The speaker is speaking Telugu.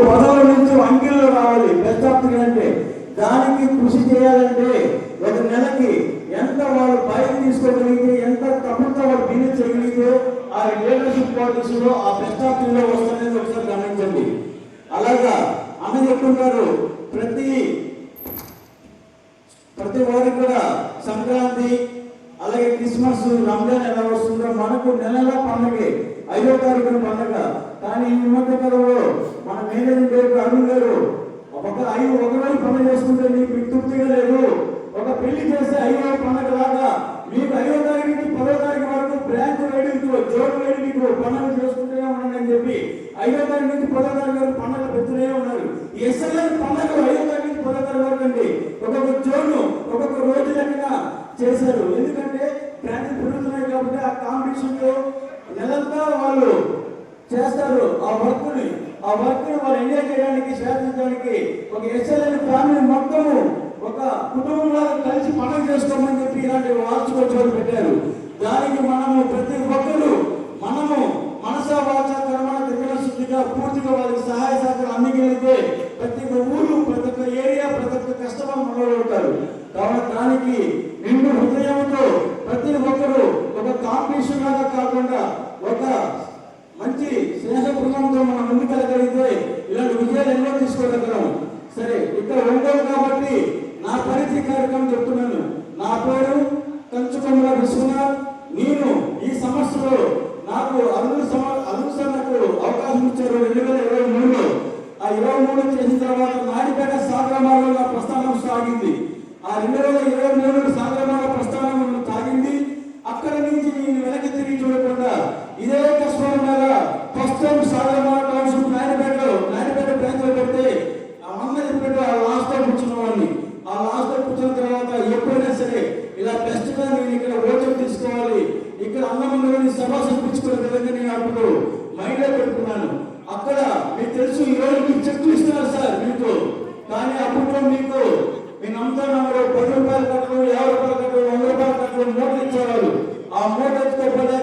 పదవుల నుంచి అంకెల్లో రావాలి. బెస్ట్ ఆఫ్ 3 అంటే దానికి కృషి చేయాలంటే ఒక నెలకి ఎంత వాళ్ళు పైకి తీసుకోగలిగితే, ఎంత తప్పుతో వాళ్ళు బిజినెస్ చేయగలిగితే ఆ లీడర్షిప్ క్వాలిటీస్ లో ఆ బెస్ట్ ఆఫ్ 3లో వస్తుందని ఒకసారి గమనించండి. అలాగా అన్న చెప్తుంటారు, ప్రతి వారికి కూడా సంక్రాంతి అలాగే క్రిస్మస్ రంజాన్ ఎలా వస్తుందో మనకు నెలల పండుగ 5వ తారీఖున పండుగ. కానీ ఈ మధ్య కాలంలో మన మేనేజింగ్ డైరెక్టర్ అరుణ్ గారు ఒకరోజు పండుగ చేసుకుంటే మీకు తృప్తిగా లేదు, ఒక పెళ్లి చేస్తే 5వ పండుగ లాగా మీకు 5వ తారీఖు నుంచి 10వ తారీఖు వరకు బ్రాంచ్ రైడింగ్ జోడు రైడింగ్ పండుగ చేసుకుంటూనే ఉండండి అని చెప్పి 5వ తారీఖు నుంచి 10వ తారీఖు వరకు పండుగ పెడుతూనే ఉన్నారు. ఎస్ఎల్ఎన్ పండుగ 5వ తారీఖు నుంచి 10వ తారీఖు వరకు అండి ఒక్కొక్క జోను ఒక్కొక్క రోజు లెక్కన చేశారు. ఎందుకంటే బ్రాంచ్ పెరుగుతున్నాయి కాబట్టి ఆ కాంపిటీషన్ లో నెలంతా వాళ్ళు చేస్తారు. ఆ వర్క్ ని వాళ్ళు ఎంజాయ్ చేయడానికి, శ్రేయించడానికి ఒక ఎస్ఎల్ఎన్ ఫ్యామిలీ మొత్తము ఒక కుటుంబంలో కలిసి పండుగ చేసుకోమని చెప్పి ఇలాంటి వార్షికోత్సవాలు పెట్టారు. దానికి మనము ప్రతి ఒక్కరు మనము మనసా వాచ కర్మణ త్రికరణ శుద్ధిగా పూర్తిగా వాళ్ళకి సహాయ సహకారం అందిగలిగితే ప్రతి ఒక్క ఊరు, ప్రతి ఒక్క ఏరియా, ప్రతి ఒక్క కస్టమర్ మనలో ఉంటారు. కాబట్టి దానికి నిండు హృదయంతో ప్రతి ఒక్కరు ఒక కాంపిటీషన్ లాగా కాకుండా ఒక మంచి స్నేహ బృందంతో మనం ముందుకెళ్ళగలిగితే ఇలాంటి విజయాలు ఎన్నో తీసుకోగలం. సరే, ఇక్కడ ఉండవు కాబట్టి నా పరిచయ కార్యక్రమం చెప్తున్నాను. నా పేరు కంచుకొమ్మల విశ్వనాథ్. నేను ఈ సంవత్సరంలో నాకు అరుణ్ సార్ నాకు అవకాశం ఇచ్చారు 2023లో. ఆ 23 చేసిన తర్వాత నాయుడుపేట సాగరమాలలో నా ప్రస్థానం సాగింది. ఆ 2023 సాగరమాల ప్రస్థానం సాగింది. అక్కడ నుంచి నేను వెనక్కి తిరిగి చూడకుండా ఇదే కస్టమర్ మీద first time Sagarmala township Naidupeta branch లో పెడితే అందరూ చెప్పినట్టు ఆ లాస్ట్ టైం కూర్చున్న వాళ్ళని, ఆ లాస్ట్ టైం కూర్చున్న తర్వాత ఎప్పుడైనా సరే ఇలా బెస్ట్ గా నేను ఇక్కడ ఓటమి తీసుకోవాలి, ఇక్కడ అన్నమందరినీ సభ సంపించుకునే విధంగా నేను అప్పుడు మైండ్ లో పెట్టుకున్నాను. అక్కడ మీకు తెలుసు, ఈ రోజు మీకు చెక్లు ఇస్తున్నారు సార్ మీకు, కానీ అప్పట్లో మీకు మీ నమ్మకం 10 రూపాయలు కట్టడం, 50 రూపాయలు కట్టడం, 100 రూపాయలు కట్టడం, మూటలు ఇచ్చేవారు. ఆ మూట ఎత్తుకోకపోతే